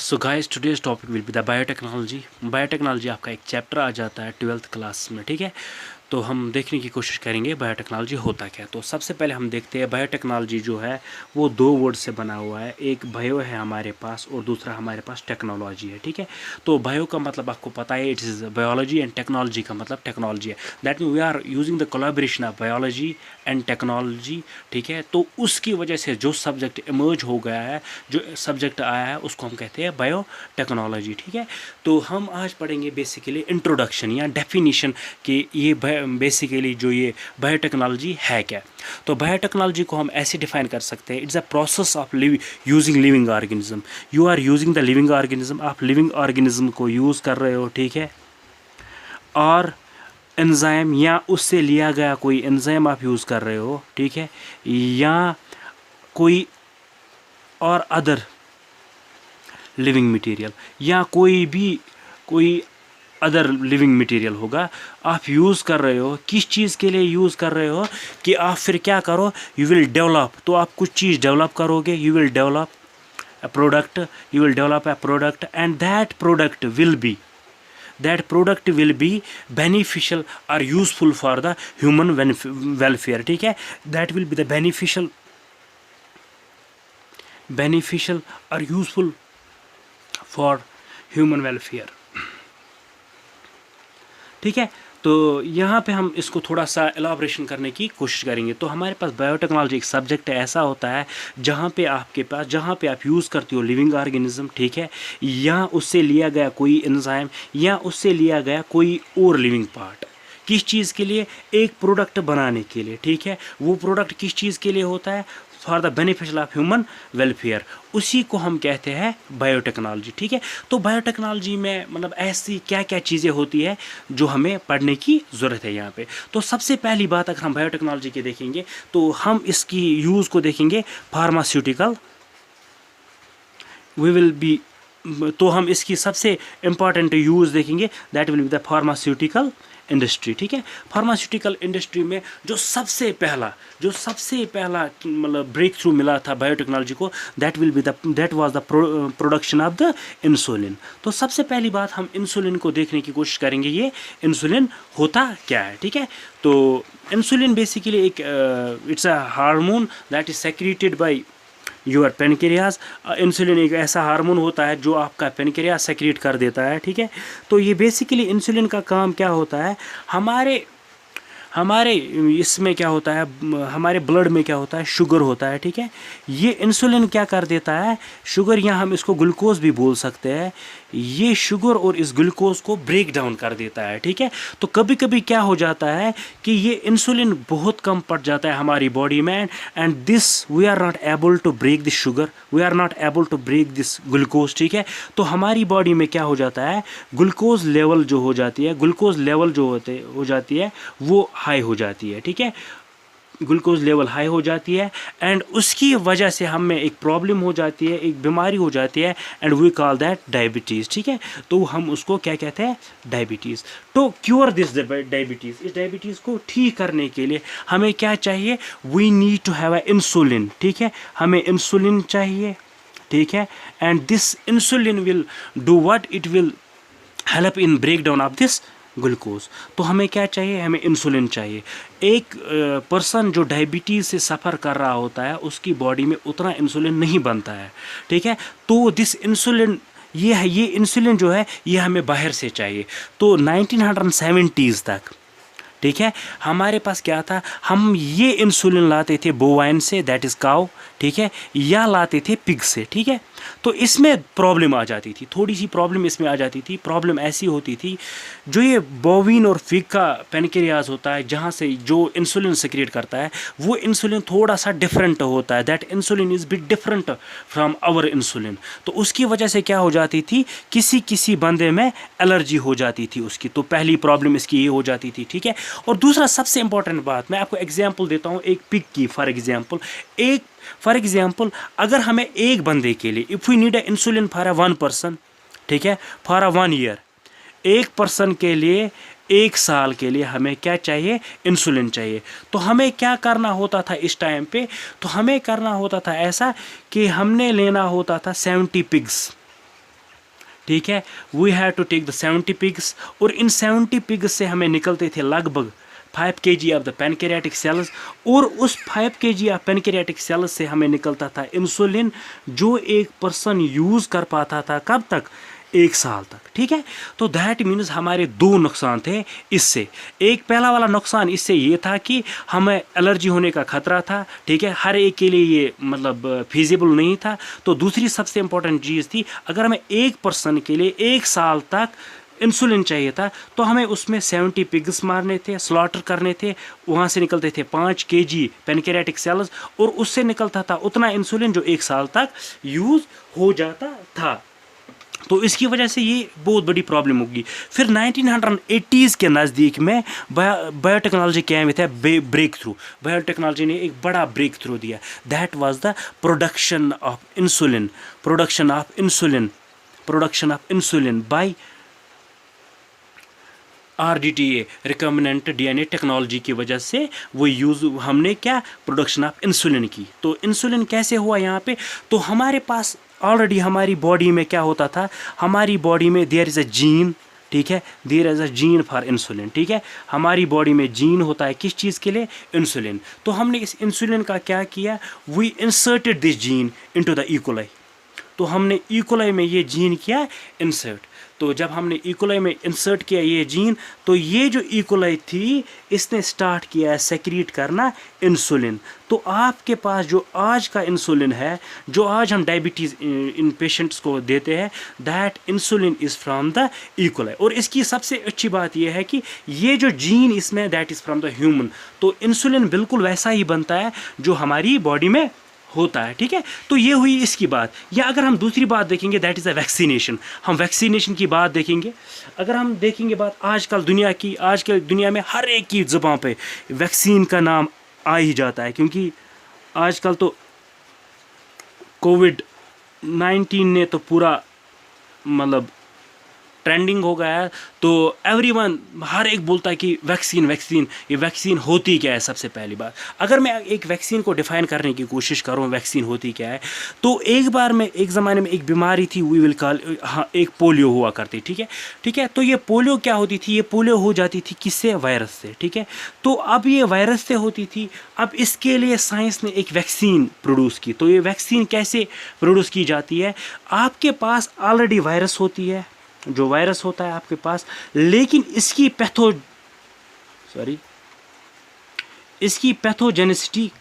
So guys today's topic will be the biotechnology. Biotechnology आपका एक chapter आ जाता है 12th क्लास में, ठीक है। तो हम देखने की कोशिश करेंगे बायोटेक्नोलॉजी होता क्या है। तो सबसे पहले हम देखते हैं बायोटेक्नोलॉजी जो है वो दो वर्ड से बना हुआ है। एक बायो है हमारे पास और दूसरा हमारे पास टेक्नोलॉजी है, ठीक है। तो बायो का मतलब आपको पता है, it is biology, and technology का मतलब टेक्नोलॉजी है। That mean we are using the collaboration of biology and technology, ठीक है। तो उसकी वजह से जो सब्जेक्ट इमर्ज हो गया है, जो सब्जेक्ट आया है, उसको हम कहते हैं बायोटेक्नोलॉजी, ठीक है। तो हम आज पढ़ेंगे बेसिकली इंट्रोडक्शन या डेफिनेशन कि ये बेसिकली जो ये बायोटेक्नोलॉजी है क्या। तो बायोटेक्नोलॉजी को हम ऐसे डिफाइन कर सकते हैं, it's a process of using living organism. You are using the living organism, आप लिविंग ऑर्गेनिज्म को यूज़ कर रहे हो, ठीक है। और एंजाइम या उससे लिया गया कोई एंजाइम आप यूज़ कर रहे हो, ठीक है, या कोई और अदर लिविंग मटेरियल या कोई अदर लिविंग मटेरियल होगा, आप यूज़ कर रहे हो। किस चीज़ के लिए यूज़ कर रहे हो कि आप फिर क्या करो, यू विल डेवलप। तो आप कुछ चीज़ डेवलप करोगे, you will develop a product, and that product will be beneficial or useful for the human welfare, ठीक है। That will be the beneficial or useful for human welfare, ठीक है। तो यहाँ पे हम इसको थोड़ा सा एलाब्रेशन करने की कोशिश करेंगे। तो हमारे पास बायोटेक्नोलॉजी एक सब्जेक्ट ऐसा होता है जहाँ पे आप यूज़ करते हो लिविंग ऑर्गेनिज्म, ठीक है, या उससे लिया गया कोई एंजाइम या उससे लिया गया कोई और लिविंग पार्ट। किस चीज़ के लिए? एक प्रोडक्ट बनाने के लिए, ठीक है। वो प्रोडक्ट किस चीज़ के लिए होता है? For the beneficial of human welfare. उसी को हम कहते हैं बायोटेक्नोलॉजी, ठीक है। तो बायोटेक्नोलॉजी में मतलब ऐसी क्या क्या चीज़ें होती है जो हमें पढ़ने की ज़रूरत है यहाँ पे। तो सबसे पहली बात अगर हम बायोटेक्नोलॉजी की देखेंगे तो हम इसकी यूज़ को देखेंगे फार्मास्यूटिकल, वी विल बी, तो हम इसकी सबसे इम्पॉर्टेंट यूज़ देखेंगे, that will be the pharmaceutical industry, ठीक है। फार्मास्यूटिकल इंडस्ट्री में जो सबसे पहला मतलब ब्रेक थ्रू मिला था बायोटेक्नोलॉजी को, that was the production of the insulin. तो सबसे पहली बात हम इंसुलिन को देखने की कोशिश करेंगे, ये इंसुलिन होता क्या है, ठीक है। तो इंसुलिन बेसिकली एक it's a hormone that is secreted by your pancreas. Insulin एक ऐसा हार्मोन होता है जो आपका पेनक्रियाज सेक्रेट कर देता है, ठीक है। तो ये बेसिकली इंसुलिन का काम क्या होता है, हमारे इसमें क्या होता है, हमारे ब्लड में क्या होता है, शुगर होता है, ठीक है। ये इंसुलिन क्या कर देता है, शुगर या हम इसको ग्लूकोज भी बोल सकते हैं, ये शुगर और इस ग्लूकोज को ब्रेक डाउन कर देता है, ठीक है। तो कभी कभी क्या हो जाता है कि ये इंसुलिन बहुत कम पड़ जाता है हमारी बॉडी में, and this we are not able to break this sugar, we are not able to break this glucose, ठीक है। तो हमारी बॉडी में क्या हो जाता है, ग्लूकोज लेवल जो हो जाती है वो हाई हो जाती है, ठीक है। ग्लूकोज लेवल हाई हो जाती है एंड उसकी वजह से हमें एक प्रॉब्लम हो जाती है, एक बीमारी हो जाती है, and we call that diabetes, ठीक है। तो हम उसको क्या कहते हैं, डायबिटीज़। तो क्योर दिस डायबिटीज़, इस डायबिटीज़ को ठीक करने के लिए हमें क्या चाहिए, we need to have a insulin, ठीक है। हमें इंसुलिन चाहिए, ठीक है, and this insulin will do what, it will help in break down of this glucose. तो हमें क्या चाहिए, हमें इंसुलिन चाहिए। एक पर्सन जो डायबिटीज़ से सफ़र कर रहा होता है उसकी बॉडी में उतना इंसुलिन नहीं बनता है, ठीक है। तो दिस इंसुलिन ये इंसुलिन जो है ये हमें बाहर से चाहिए। तो 1970s तक, ठीक है, हमारे पास क्या था, हम ये इंसुलिन लाते थे बोवाइन से, दैट इज़ काउ, ठीक है, या लाते थे पिग से, ठीक है। तो इसमें प्रॉब्लम आ जाती थी, थोड़ी सी प्रॉब्लम इसमें आ जाती थी। प्रॉब्लम ऐसी होती थी, जो ये बोविन और पिग का पेनक्रियाज होता है जहाँ से जो इंसुलिन सेक्रेट करता है, वो इंसुलिन थोड़ा सा डिफरेंट होता है, that insulin is bit different from our insulin. तो उसकी वजह से क्या हो जाती थी, किसी बंदे में एलर्जी हो जाती थी उसकी। तो पहली प्रॉब्लम इसकी ये हो जाती थी, ठीक है। और दूसरा सबसे इंपॉर्टेंट बात, मैं आपको एग्जांपल देता हूँ एक पिग की। फॉर एग्जांपल अगर हमें एक बंदे के लिए, if we need a insulin for a 1 person, ठीक है, फॉर अ 1 ईयर, एक पर्सन के लिए 1 साल के लिए हमें क्या चाहिए, इंसुलिन चाहिए। तो हमें क्या करना होता था इस टाइम पे, तो हमें करना होता था ऐसा कि हमने लेना होता था 70 पिग्स, ठीक है। We have to take the 70 pigs, और इन 70 पिग्स से हमें निकलते थे लगभग 5 kg of the pancreatic cells, और उस 5 kg ऑफ पैनक्रियाटिक सेल्स से हमें निकलता था इंसुलिन, जो एक पर्सन यूज़ कर पाता था कब तक, 1 साल तक, ठीक है। तो दैट मीन्स हमारे 2 नुकसान थे इससे। एक पहला वाला नुकसान इससे ये था कि हमें एलर्जी होने का खतरा था, ठीक है, हर एक के लिए ये मतलब फिजिबल नहीं था। तो दूसरी सबसे इम्पोर्टेंट चीज़ थी, अगर हमें एक पर्सन के लिए 1 साल तक इंसुलिन चाहिए था तो हमें उसमें 70 पिग्स मारने थे, स्लॉटर करने थे, वहाँ से निकलते थे 5 kg पैनक्रियाटिक सेल्स, और उससे निकलता था उतना इंसुलिन जो 1 साल तक यूज़ हो जाता था। तो इसकी वजह से ये बहुत बड़ी प्रॉब्लम होगी। फिर 1980s के नज़दीक में बायोटेक्नोलॉजी क्या हुआ था, ब्रेक थ्रू, बायोटेक्नोलॉजी ने एक बड़ा ब्रेक थ्रू दिया, that was the production of insulin, production of insulin bye RDTA, recombinant DNA technology की वजह से वो हमने क्या, प्रोडक्शन ऑफ इंसुलिन की। तो इंसुलिन कैसे हुआ यहाँ पे, तो हमारे पास ऑलरेडी हमारी बॉडी में क्या होता था, हमारी बॉडी में देयर इज़ अ जीन, ठीक है, there is a gene for insulin, ठीक है, हमारी बॉडी में जीन होता है किस चीज़ के लिए, इंसुलिन। तो हमने इस इंसुलिन का क्या किया, we inserted this gene into the E coli. तो हमने इकोलाई में ये जीन किया इंसर्ट। तो जब हमने इकोलाई में इंसर्ट किया ये जीन, तो ये जो इकोलाई थी इसने स्टार्ट किया है सेक्रीट करना इंसुलिन। तो आपके पास जो आज का इंसुलिन है, जो आज हम डायबिटीज़ इन पेशेंट्स को देते हैं, that insulin is from the E coli. और इसकी सबसे अच्छी बात यह है कि ये जो जीन इसमें, that is from the human. तो इंसुलिन बिल्कुल वैसा ही बनता है जो हमारी बॉडी में होता है, ठीक है। तो ये हुई इसकी बात। या अगर हम दूसरी बात देखेंगे, दैट इज़ अ वैक्सीनेशन, हम वैक्सीनेशन की बात देखेंगे। अगर हम देखेंगे बात आजकल दुनिया की, आजकल दुनिया में हर एक की ज़ुबान पे वैक्सीन का नाम आ ही जाता है, क्योंकि आजकल तो कोविड-19 ने तो पूरा मतलब ट्रेंडिंग हो गया है। तो एवरीवन, हर एक बोलता है कि वैक्सीन वैक्सीन, ये वैक्सीन होती क्या है। सबसे पहली बात, अगर मैं एक वैक्सीन को डिफ़ाइन करने की कोशिश करूँ वैक्सीन होती क्या है, तो एक बार में एक ज़माने में एक बीमारी थी, वी विल कॉल, हाँ, एक पोलियो हुआ करती, ठीक है, ठीक है। तो ये पोलियो क्या होती थी, ये पोलियो हो जाती थी किससे, वायरस से, ठीक है। तो अब ये वायरस से होती थी, अब इसके लिए साइंस ने एक वैक्सीन प्रोड्यूस की। तो ये वैक्सीन कैसे प्रोड्यूस की जाती है, आपके पास ऑलरेडी वायरस होती है, जो वायरस होता है आपके पास, लेकिन इसकी पैथोजेनिसिटी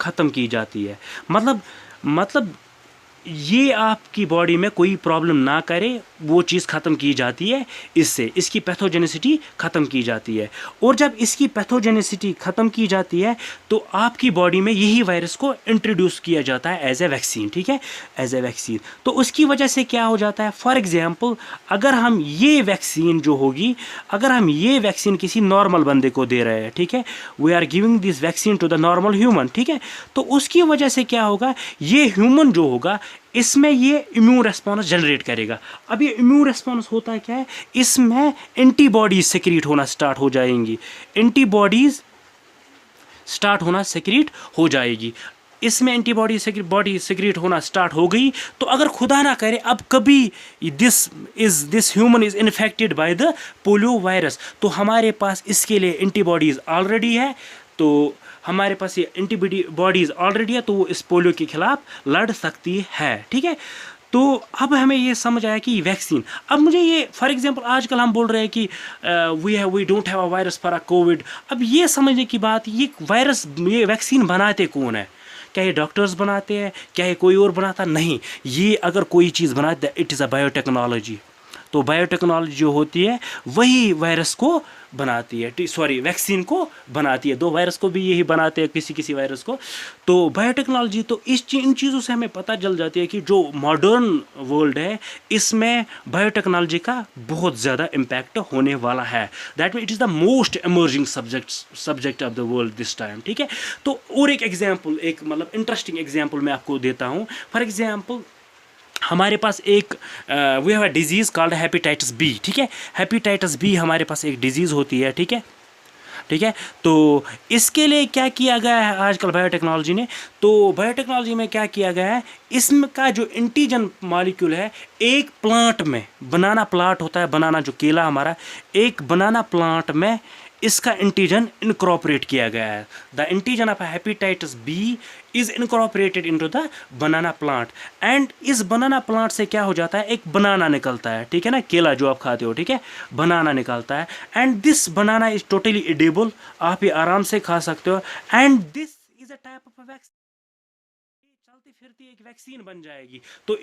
ख़त्म की जाती है। मतलब ये आपकी बॉडी में कोई प्रॉब्लम ना करे, वो चीज़ ख़त्म की जाती है इससे, इसकी पैथोजेनिसिटी ख़त्म की जाती है। और जब इसकी पैथोजेनिसिटी ख़त्म की जाती है तो आपकी बॉडी में यही वायरस को इंट्रोड्यूस किया जाता है एज ए वैक्सीन, ठीक है, एज ए वैक्सीन। तो उसकी वजह से क्या हो जाता है, फॉर एग्जांपल अगर हम ये वैक्सीन जो होगी, अगर हम ये वैक्सीन किसी नॉर्मल बंदे को दे रहे हैं, ठीक है, we are giving this vaccine to the normal human, ठीक है, तो उसकी वजह से क्या होगा, ये ह्यूमन जो होगा इसमें ये इम्यून रेस्पॉन्स जनरेट करेगा। अब ये इम्यून रेस्पॉन्स होता है क्या है, इसमें एंटीबॉडीज सेक्रीट होना स्टार्ट हो जाएंगी, एंटीबॉडीज स्टार्ट होना सेक्रीट हो जाएगी। इसमें एंटीबॉडी सेक्रीट होना स्टार्ट हो गई, तो अगर खुदा ना करे अब कभी this human is infected by the polio virus, तो हमारे पास इसके लिए एंटीबॉडीज़ ऑलरेडी है, तो हमारे पास ये एंटीबॉडीज़ ऑलरेडी है, तो वो इस पोलियो के खिलाफ लड़ सकती है, ठीक है। तो अब हमें ये समझ आया कि वैक्सीन, अब मुझे ये फॉर एग्जांपल आजकल हम बोल रहे हैं कि we don't have a virus for a COVID. अब ये समझने की बात, ये वायरस, ये वैक्सीन बनाते कौन है, क्या ये डॉक्टर्स बनाते हैं, क्या ये कोई और बनाता, नहीं, ये अगर कोई चीज़ बनाते हैं इट इज़ अ बायोटेक्नोलॉजी। तो बायोटेक्नोलॉजी जो होती है वही वायरस को बनाती है, वैक्सीन को बनाती है। 2 वायरस को भी यही बनाते हैं, किसी वायरस को। तो बायोटेक्नोलॉजी, तो इन चीज़ों से हमें पता चल जाती है कि जो मॉडर्न वर्ल्ड है इसमें बायोटेक्नोलॉजी का बहुत ज़्यादा इम्पैक्ट होने वाला है। That mean it is the most emerging subject of the world this time, ठीक है। तो और एक एग्जाम्पल, एक मतलब इंटरेस्टिंग एग्जाम्पल मैं आपको देता हूँ। फॉर एग्जाम्पल हमारे पास एक we have a disease called hepatitis B, ठीक है, हेपेटाइटिस बी हमारे पास एक डिजीज़ होती है, ठीक है। ठीक है। तो इसके लिए क्या किया गया है आजकल बायोटेक्नोलॉजी ने, तो बायोटेक्नोलॉजी में क्या किया गया है, इसमें का जो एंटीजन मॉलिक्यूल है, एक प्लांट में, बनाना प्लांट होता है, बनाना जो केला हमारा, एक बनाना प्लांट में इसका एंटीजन इनकॉर्पोरेट किया गया है। The antigen of hepatitis B is incorporated into the banana plant, and इस बनाना प्लांट से क्या हो जाता है, एक बनाना निकलता है, ठीक है ना, केला जो आप खाते हो, ठीक है, बनाना निकलता है, and this banana is totally edible, आप ये आराम से खा सकते हो, and this is a type of vaccine, चलती फिरती एक वैक्सीन बन जाएगी, तो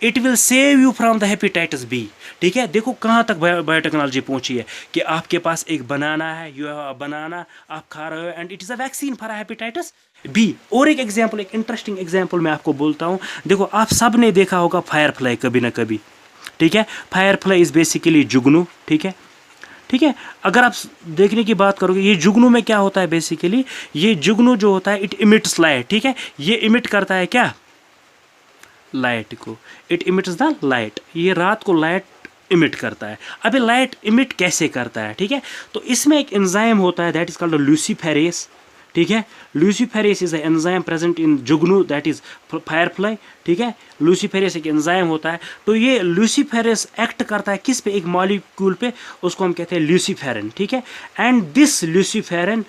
it will save you from the hepatitis B. ठीक है, देखो कहाँ तक बायोटेक्नोलॉजी पहुंची है कि आपके पास एक बनाना है, यू हैव अ बनाना, आप खा रहे हो, and it is a vaccine for hepatitis B. और एक एग्जांपल, एक इंटरेस्टिंग एग्जांपल मैं आपको बोलता हूँ। देखो आप सब ने देखा होगा फायरफ्लाई कभी ना कभी, ठीक है, फायरफ्लाई इज़ बेसिकली जुगनू, ठीक है, ठीक है। अगर आप देखने की बात करोगे, ये जुगनू में क्या होता है, बेसिकली ये जुगनू जो होता है, इट इमिट्स लाइट, ठीक है, ये इमिट करता है क्या, लाइट को, इट इमिट्स द लाइट, ये रात को लाइट इमिट करता है। अभी लाइट इमिट कैसे करता है, ठीक है, तो इसमें एक एंजाइम होता है, दैट इज कॉल्ड लूसीफेरेस, ठीक है, luciferase is a enzyme present in जुगनू, दैट इज फायरफ्लाई, ठीक है, लूसीफेरेस एक एंजाइम होता है। तो ये लूसीफेरेस एक्ट करता है किस पे, एक मॉलिक्यूल पे, उसको हम कहते हैं लूसीफेरन, ठीक है, and this luciferin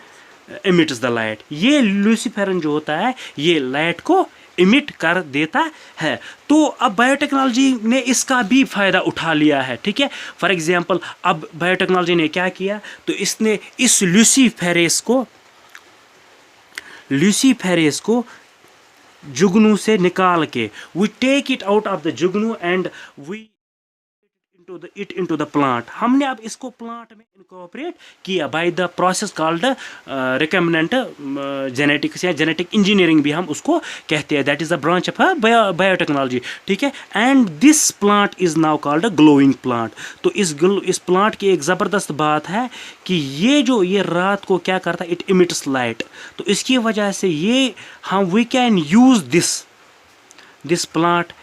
emits the light, ये लूसीफेरन जो होता है ये लाइट को इमिट कर देता है। तो अब बायोटेक्नोलॉजी ने इसका भी फ़ायदा उठा लिया है, ठीक है। फॉर एग्जांपल अब बायोटेक्नोलॉजी ने क्या किया, तो इसने इस लूसीफेरेस को जुगनू से निकाल के, we take it out of the जुगनू and we into the plant, हमने अब इसको प्लांट में इनकॉर्पोरेट किया by the process called recombinant genetics या जेनेटिक इंजीनियरिंग भी हम उसको कहते हैं, that is the branch of biotechnology, ठीक है। And this plant is now called a glowing plant. तो इस प्लांट की एक ज़बरदस्त बात है कि ये रात को क्या करता है, इट इमिट्स लाइट, तो इसकी वजह से ये हम we can use this plant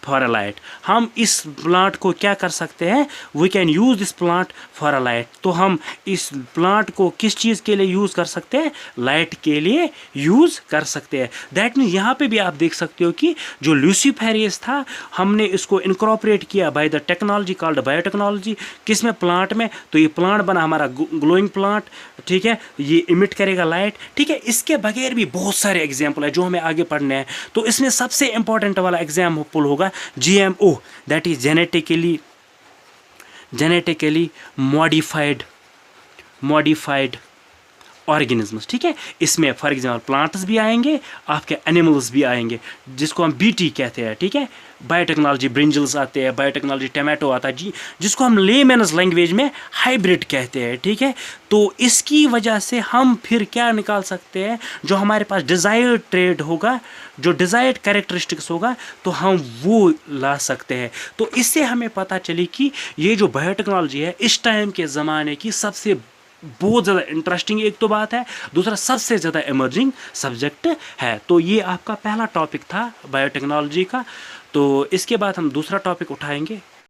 for a light, हम इस प्लांट को क्या कर सकते हैं, we can use this plant for a light. तो हम इस प्लांट को किस चीज़ के लिए यूज़ कर सकते हैं, लाइट के लिए यूज़ कर सकते हैं। दैट मीन्स यहाँ पे भी आप देख सकते हो कि जो लूसीफेरेस था, हमने इसको इनकॉर्पोरेट किया by the technology called biotechnology, किस में, प्लांट में, तो ये प्लांट बना हमारा ग्लोइंग प्लांट, ठीक है, ये इमिट करेगा लाइट, ठीक है। इसके बगैर भी बहुत सारे एग्जाम्पल है जो हमें आगे पढ़ने हैं। तो इसमें सबसे इंपॉर्टेंट वाला एग्जाम्पल होगा GMO, that is genetically modified organisms, ठीक है। इसमें फॉर एग्जाम्पल प्लांट्स भी आएंगे, आपके एनिमल्स भी आएंगे, जिसको हम BT कहते हैं, ठीक है। बायोटेक्नोलॉजी ब्रिंजल्स आते हैं, बायोटेक्नोलॉजी टमाटो आता है जी, जिसको हम लेमैन्स लैंग्वेज में हाइब्रिड कहते हैं, ठीक है। तो इसकी वजह से हम फिर क्या निकाल सकते हैं, जो हमारे पास डिज़ायर्ड ट्रेड होगा, जो डिज़ायर्ड कैरेक्टरिस्टिक्स होगा, तो हम वो ला सकते हैं। तो इससे हमें पता चली कि ये जो बायोटेक्नोलॉजी है इस टाइम के ज़माने की सबसे बहुत ज़्यादा इंटरेस्टिंग एक तो बात है, दूसरा सबसे ज़्यादा इमर्जिंग सब्जेक्ट है। तो ये आपका पहला टॉपिक था बायोटेक्नोलॉजी का। तो इसके बाद हम दूसरा टॉपिक उठाएंगे।